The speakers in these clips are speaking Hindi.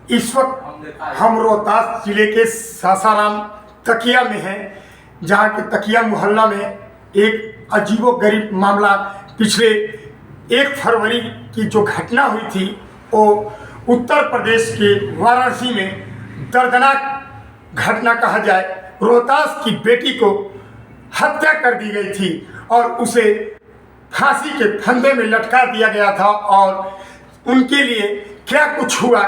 इस वक्त हम रोहतास जिले के सासाराम तकिया में हैं, जहां के तकिया मोहल्ला में एक अजीबोगरीब मामला पिछले 1 फरवरी की जो घटना हुई थी, वो उत्तर प्रदेश के वाराणसी में दर्दनाक घटना कहा जाए। रोहतास की बेटी को हत्या कर दी गई थी और उसे फांसी के फंदे में लटका दिया गया था। और उनके लिए क्या कुछ हुआ,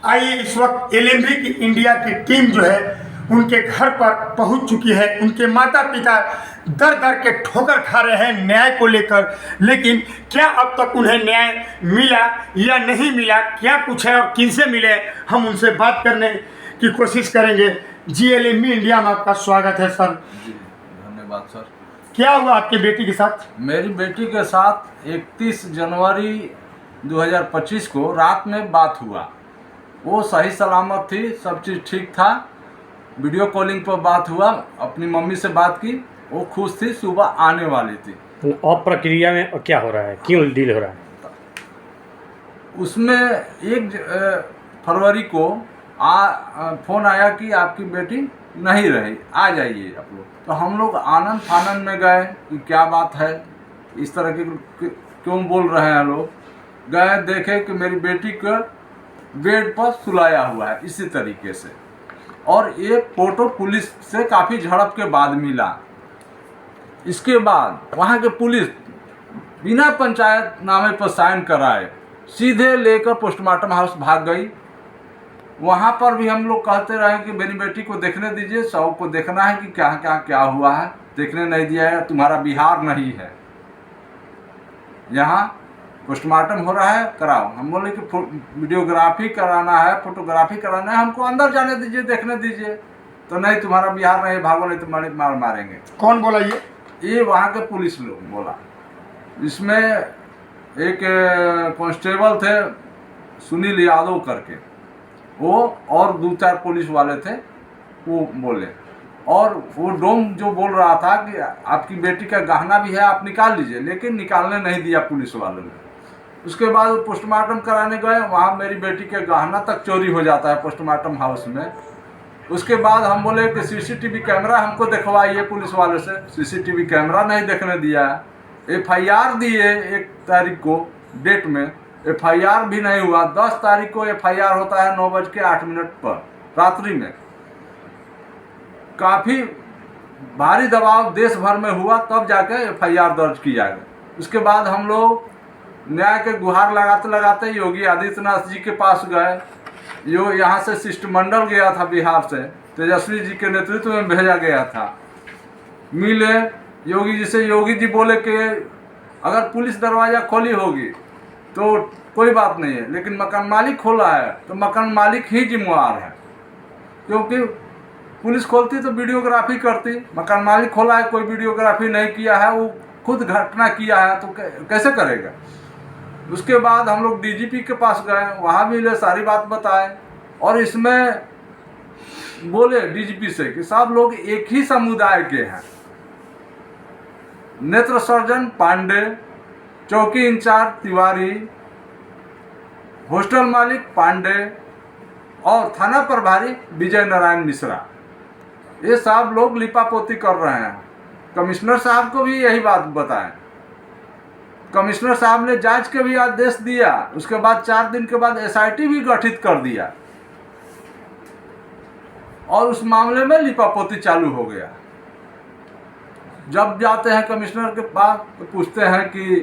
आइए इस वक्त एलएमबी की इंडिया की टीम जो है उनके घर पर पहुंच चुकी है। उनके माता पिता दर दर के ठोकर खा रहे हैं न्याय को लेकर, लेकिन क्या अब तक उन्हें न्याय मिला या नहीं मिला, क्या कुछ है और किनसे मिले, हम उनसे बात करने की कोशिश करेंगे। जी एलएमबी इंडिया में आपका स्वागत है सर। जी धन्यवाद सर। क्या हुआ आपकी बेटी के साथ? मेरी बेटी के साथ 31 जनवरी 2025 को रात में बात हुआ। वो सही सलामत थी, सब चीज़ ठीक था। वीडियो कॉलिंग पर बात हुआ, अपनी मम्मी से बात की, वो खुश थी, सुबह आने वाली थी। अब प्रक्रिया में क्या हो रहा है, क्यों डील हो रहा है? उसमें 1 फरवरी को फ़ोन आया कि आपकी बेटी नहीं रही, आ जाइए आप लोग। तो हम लोग आनंद फानंद में गए कि क्या बात है, इस तरह के क्यों बोल रहे हैं लोग। गए, देखे कि मेरी बेटी को बेड पर सुलाया हुआ है इसी तरीके से, और ये फोटो पुलिस से काफ़ी झड़प के बाद मिला। इसके बाद वहाँ के पुलिस बिना पंचायतनामे पर साइन कराए सीधे लेकर पोस्टमार्टम हाउस भाग गई। वहाँ पर भी हम लोग कहते रहे कि मेरी बेटी को देखने दीजिए, शव को देखना है कि क्या क्या क्या हुआ है। देखने नहीं दिया है, तुम्हारा बिहार नहीं है, यहाँ पोस्टमार्टम हो रहा है, कराओ। हम बोले कि वीडियोग्राफी कराना है, फोटोग्राफी कराना है, हमको अंदर जाने दीजिए, देखने दीजिए। तो नहीं, तुम्हारा बिहार नहीं, भागो नहीं तो मार मारेंगे। कौन बोला ये वहाँ के पुलिस लोग बोला। इसमें एक कांस्टेबल थे सुनील यादव करके, वो और 2-4 पुलिस वाले थे, वो बोले। और वो डोम जो बोल रहा था कि आपकी बेटी का गहना भी है, आप निकाल लीजिए, लेकिन निकालने नहीं दिया पुलिस वालों ने। उसके बाद वो पोस्टमार्टम कराने गए, वहाँ मेरी बेटी के गहना तक चोरी हो जाता है पोस्टमार्टम हाउस में। उसके बाद हम बोले कि सीसीटीवी कैमरा हमको दिखवाइए पुलिस वाले से। सीसीटीवी कैमरा नहीं देखने दिया। FIR दिए 1 तारीख को डेट में, FIR भी नहीं हुआ। 10 तारीख को FIR होता है 9:08 पर रात्रि में। काफ़ी भारी दबाव देश भर में हुआ, तब जाके FIR दर्ज किया गया। उसके बाद हम लोग न्याय के गुहार लगाते लगाते योगी आदित्यनाथ जी के पास गए। जो यहाँ से शिष्टमंडल गया था बिहार से, तेजस्वी जी के नेतृत्व में भेजा गया था। मिले योगी जी से, योगी जी बोले कि अगर पुलिस दरवाज़ा खोली होगी तो कोई बात नहीं है, लेकिन मकान मालिक खोला है तो मकान मालिक ही जिम्मेवार है, क्योंकि पुलिस खोलती तो वीडियोग्राफी करती। मकान मालिक खोला है, कोई वीडियोग्राफी नहीं किया है, वो खुद घटना किया है, तो कैसे करेगा। उसके बाद हम लोग DGP के पास गए, वहाँ भी ले सारी बात बताए। और इसमें बोले DGP से कि सब लोग एक ही समुदाय के हैं। नेत्र सर्जन पांडे, चौकी इंचार्ज तिवारी, हॉस्टल मालिक पांडे और थाना प्रभारी विजय नारायण मिश्रा, ये सब लोग लिपापोती कर रहे हैं। कमिश्नर साहब को भी यही बात बताएं। कमिश्नर साहब ने जांच के भी आदेश दिया। उसके बाद 4 दिन के बाद SIT भी गठित कर दिया और उस मामले में लिपापोती चालू हो गया। जब जाते हैं कमिश्नर के पास तो पूछते हैं कि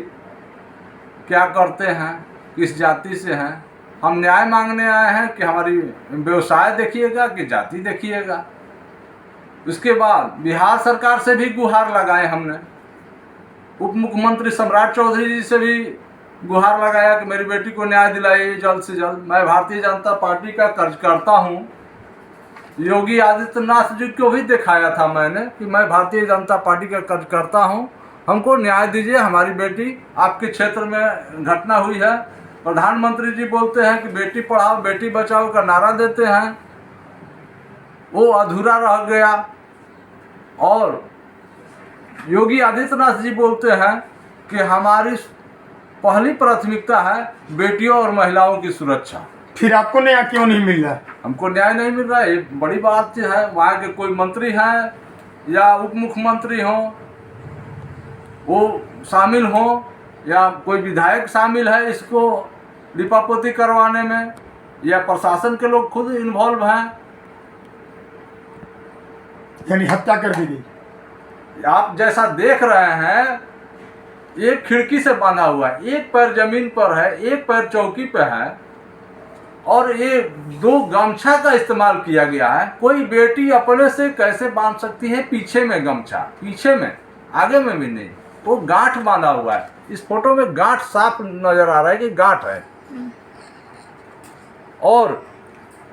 क्या करते हैं, किस जाति से हैं, हम न्याय मांगने आए हैं कि हमारी व्यवसाय देखिएगा कि जाति देखिएगा। उसके बाद बिहार सरकार से भी गुहार लगाए हमने। उप मुख्यमंत्री सम्राट चौधरी जी से भी गुहार लगाया कि मेरी बेटी को न्याय दिलाइए जल्द से जल्द। मैं भारतीय जनता पार्टी का कार्यकर्ता हूँ। योगी आदित्यनाथ जी को भी दिखाया था मैंने कि मैं भारतीय जनता पार्टी का कार्यकर्ता हूँ, हमको न्याय दीजिए, हमारी बेटी आपके क्षेत्र में घटना हुई है। प्रधानमंत्री जी बोलते हैं कि बेटी पढ़ाओ बेटी बचाओ का नारा देते हैं, वो अधूरा रह गया। और योगी आदित्यनाथ जी बोलते हैं कि हमारी पहली प्राथमिकता है बेटियों और महिलाओं की सुरक्षा। फिर आपको न्याय क्यों नहीं मिल रहा? हमको न्याय नहीं मिल रहा है, ये बड़ी बात है। वहाँ के कोई मंत्री हैं या उप मुख्यमंत्री हों, वो शामिल हों, या कोई विधायक शामिल है इसको लिपापोती करवाने में, या प्रशासन के लोग खुद इन्वॉल्व हैं। यानी हत्या कर दी गई। आप जैसा देख रहे हैं, एक खिड़की से बांधा हुआ है, एक पैर जमीन पर है, एक पैर चौकी पे है, और ये 2 गमछा का इस्तेमाल किया गया है। कोई बेटी अपने से कैसे बांध सकती है पीछे में गमछा, पीछे में, आगे में भी नहीं। वो गांठ बांधा हुआ है। इस फोटो में गांठ साफ नजर आ रहा है कि गांठ है। और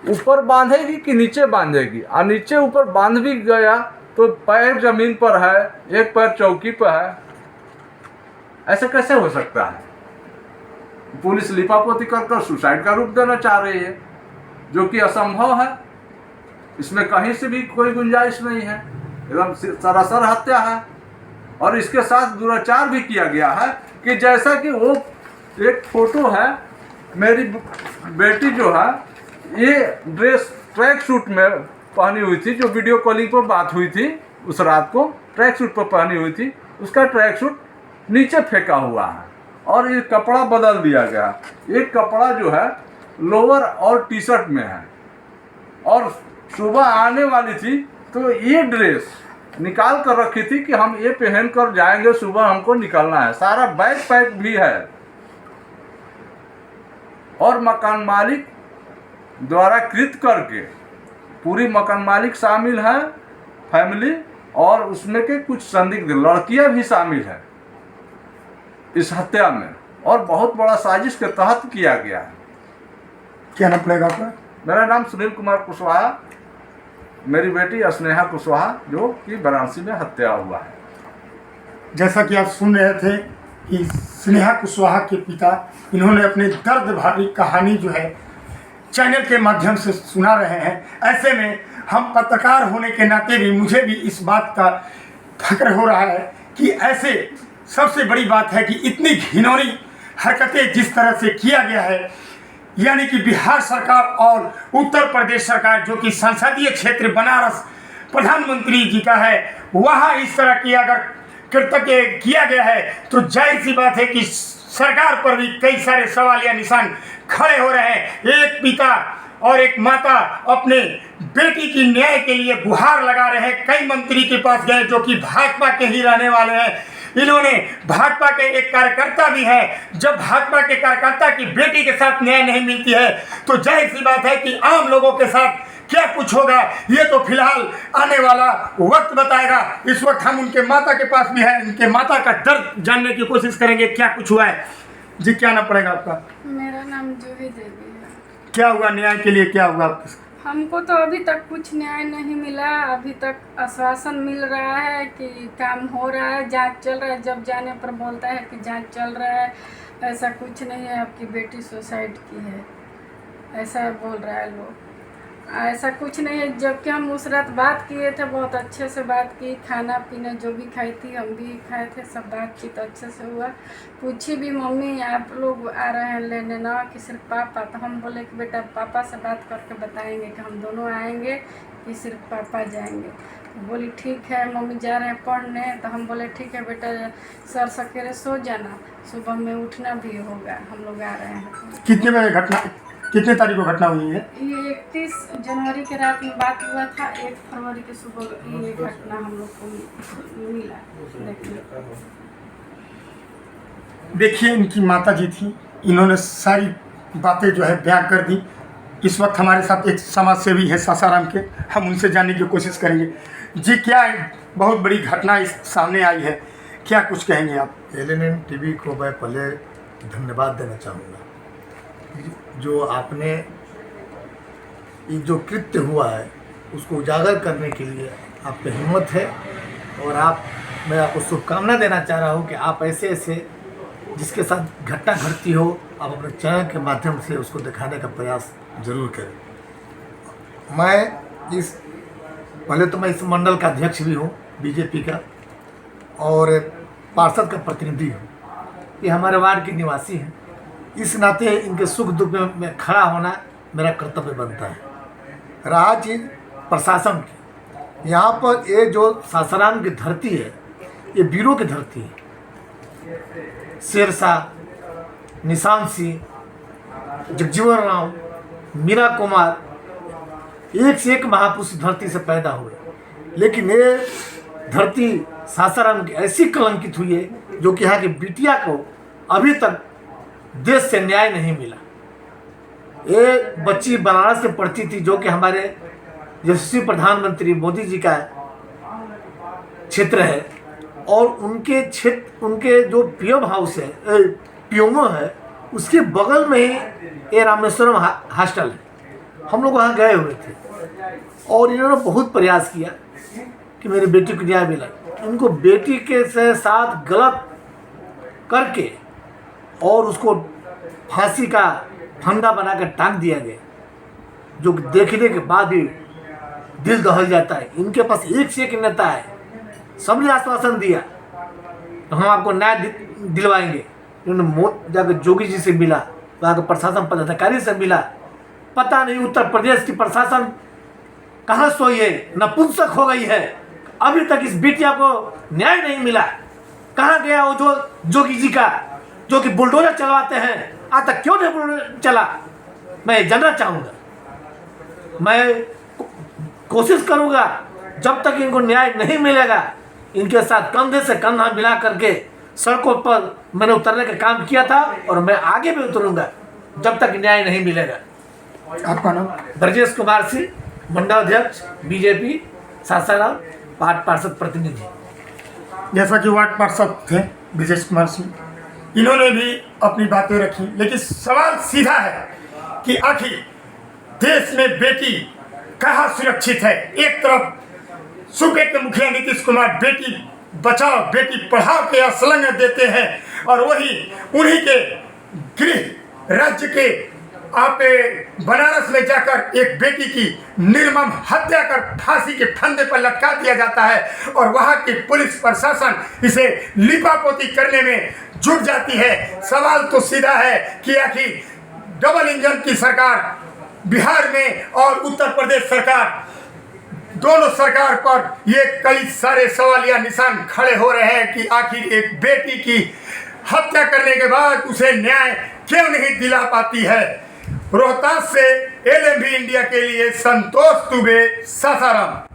ऊपर बांधेगी कि नीचे बांधेगी, और नीचे ऊपर बांध भी गया तो पैर जमीन पर है, एक पैर चौकी पर है। ऐसे कैसे हो सकता है? पुलिस लिपापोती कर सुसाइड का रूप देना चाह रही है, जो कि असंभव है। इसमें कहीं से भी कोई गुंजाइश नहीं है, एकदम सरासर हत्या है। और इसके साथ दुराचार भी किया गया है कि जैसा कि वो एक फोटो है, मेरी बेटी जो है ये ड्रेस ट्रैक सूट में पहनी हुई थी, जो वीडियो कॉलिंग पर बात हुई थी उस रात को, ट्रैक सूट पर पहनी हुई थी। उसका ट्रैक सूट नीचे फेंका हुआ है और ये कपड़ा बदल दिया गया। एक कपड़ा जो है लोअर और टी शर्ट में है, और सुबह आने वाली थी तो ये ड्रेस निकाल कर रखी थी कि हम ये पहन कर जाएंगे, सुबह हमको निकलना है। सारा बैग पैक भी है, और मकान मालिक द्वारा कृत करके, पूरी मकान मालिक शामिल है, फैमिली, और उसमें के कुछ संदिग्ध लड़कियां भी शामिल है इस हत्या में, और बहुत बड़ा साजिश के तहत किया गया है। क्या नाम पड़ेगा आपका? मेरा नाम सुनील कुमार कुशवाहा, मेरी बेटी स्नेहा कुशवाहा, जो कि वाराणसी में हत्या हुआ है। जैसा कि आप सुन रहे थे कि स्नेहा कुशवाहा के पिता, इन्होंने अपनी दर्द भरी कहानी जो है चैनल के माध्यम से सुना रहे हैं। ऐसे में हम पत्रकार होने के नाते भी मुझे भी इस बात का फक्र हो रहा है कि ऐसे सबसे बड़ी बात है कि इतनी घिनौनी हरकतें जिस तरह से किया गया है, यानी कि बिहार सरकार और उत्तर प्रदेश सरकार, जो कि संसदीय क्षेत्र बनारस प्रधानमंत्री जी का है, वहाँ इस तरह की अगर कृत्य किया गया है तो जाहिर सी बात है कि सरकार पर भी कई सारे सवाल या निशान खड़े हो रहे हैं। एक पिता और एक माता अपने बेटी की न्याय के लिए गुहार लगा रहे हैं। कई मंत्री के पास गए जो कि भाजपा के ही रहने वाले हैं। इन्होंने भाजपा के एक कार्यकर्ता भी है, जब भाजपा के कार्यकर्ता की बेटी के साथ न्याय नहीं मिलती है तो जाहिर सी बात है कि आम लोगों के साथ क्या कुछ होगा, ये तो फिलहाल आने वाला वक्त बताएगा। इस वक्त हम उनके माता के पास भी है, उनके माता का दर्द जानने की कोशिश करेंगे क्या कुछ हुआ है। जी, क्या नाम पड़ेगा आपका? मेरा नाम जूही देवी है। क्या हुआ न्याय के लिए, क्या हुआ आपके साथ? हमको तो अभी तक कुछ न्याय नहीं मिला। अभी तक आश्वासन मिल रहा है कि काम हो रहा है, जांच चल रहा है। जब जाने पर बोलता है कि जांच चल रहा है, ऐसा कुछ नहीं है, आपकी बेटी सुसाइड की है, ऐसा बोल रहा है लोग। ऐसा कुछ नहीं है। जबकि हम उस रात बात किए थे, बहुत अच्छे से बात की, खाना पीना जो भी खाई थी हम भी खाए थे, सब बातचीत अच्छे से हुआ। पूछी भी मम्मी आप लोग आ रहे हैं लेने ना कि सिर्फ पापा, तो हम बोले कि बेटा पापा से बात करके बताएंगे कि हम दोनों आएंगे कि सिर्फ पापा जाएंगे। तो बोली ठीक है मम्मी जा रहे हैं पढ़ने, तो हम बोले ठीक है बेटा सर सकेरे सो जाना, सुबह में उठना भी होगा, हम लोग आ रहे हैं। कितने बजे घटना, कितने तारीख को घटना हुई है? ये 31 जनवरी के रात में बात हुआ था, 1 फरवरी के सुबह ये घटना हम लोग को मिला देखने। देखिए, इनकी माता जी थी, इन्होंने सारी बातें जो है बयां कर दी। इस वक्त हमारे साथ एक समाज सेवी है सासाराम के, हम उनसे जानने की कोशिश करेंगे। जी, क्या बहुत बड़ी घटना इस सामने आई है, क्या कुछ कहेंगे आप? LNN TV को मैं पहले धन्यवाद देना चाहूँगा। जो आपने ये जो कृत्य हुआ है उसको उजागर करने के लिए आपकी हिम्मत है, और मैं आपको शुभकामना देना चाह रहा हूँ कि आप ऐसे जिसके साथ घटना घटती हो, आप अपने चैनल के माध्यम से उसको दिखाने का प्रयास जरूर करें। पहले तो मैं इस मंडल का अध्यक्ष भी हूँ बीजेपी का, और पार्षद का प्रतिनिधि हूँ। ये हमारे वार्ड के निवासी हैं, इस नाते इनके सुख दुख में खड़ा होना मेरा कर्तव्य बनता है। रहा चीज़ प्रशासन की, यहाँ पर ये जो सासाराम की धरती है, ये वीरों की धरती है। शेरशाह, निशान सिंह, जगजीवन राम, मीरा कुमार, एक से एक महापुरुष धरती से पैदा हुए, लेकिन ये धरती सासाराम की ऐसी कलंकित हुई है जो कि यहाँ की बिटिया को अभी तक देश से न्याय नहीं मिला। ये बच्ची बनारस से पढ़ती थी, जो कि हमारे यशस्वी प्रधानमंत्री मोदी जी का क्षेत्र है, और उनके क्षेत्र, उनके जो पीएम हाउस है, पीएमओ है, उसके बगल में ही ये रामेश्वरम हॉस्टल है। हम लोग वहाँ गए हुए थे और इन्होंने बहुत प्रयास किया कि मेरी बेटी को न्याय मिला। उनको बेटी के साथ गलत करके और उसको फांसी का फंदा बनाकर टांग दिया गया, जो देखने के बाद भी दिल दहल जाता है। इनके पास एक से एक नेता है, सबने आश्वासन दिया तो हम आपको न्याय दिलवाएंगे। इन्होंने जाकर जोगी जी से मिला, वहाँ के प्रशासन पदाधिकारी से मिला, पता नहीं उत्तर प्रदेश की प्रशासन कहाँ सोई है, नपुंसक हो गई है। अभी तक इस बिटिया को न्याय नहीं मिला। कहाँ गया वो जो जोगी जी का, जो कि बुलडोजर चलवाते हैं, आज तक क्यों नहीं बुलडोजर चला? मैं जानना चाहूँगा। मैं कोशिश करूँगा, जब तक इनको न्याय नहीं मिलेगा, इनके साथ कंधे से कंधा मिला करके सड़कों पर मैंने उतरने का काम किया था और मैं आगे भी उतरूँगा जब तक न्याय नहीं मिलेगा। आपका नाम? ब्रजेश कुमार सिंह, मंडलाध्यक्ष बीजेपी सासाराम, वार्ड पार्षद प्रतिनिधि। जैसा कि वार्ड पार्षद थे ब्रजेश कुमार सिंह, इन्होंने भी अपनी बातें रखी, लेकिन सवाल सीधा है कि आखिर देश में बेटी कहाँ सुरक्षित है? एक तरफ सूबे के मुखिया नीतीश कुमार बेटी बचाओ बेटी पढ़ाओ के असलंग देते हैं, और वही उन्हीं के गृह राज्य के आप बनारस में जाकर एक बेटी की निर्मम हत्या कर फांसी के फंदे पर लटका दिया जाता है, और वहाँ की पुलिस प्रशासन इसे लिपापोती करने में जुट जाती है। सवाल तो सीधा है कि आखिर डबल इंजन की सरकार बिहार में और उत्तर प्रदेश सरकार, दोनों सरकार पर ये कई सारे सवालिया निशान खड़े हो रहे हैं कि आखिर एक बेटी की हत्या करने के बाद उसे न्याय क्यों नहीं दिला पाती है। रोहतास से LMV इंडिया के लिए संतोष दुबे, सासाराम।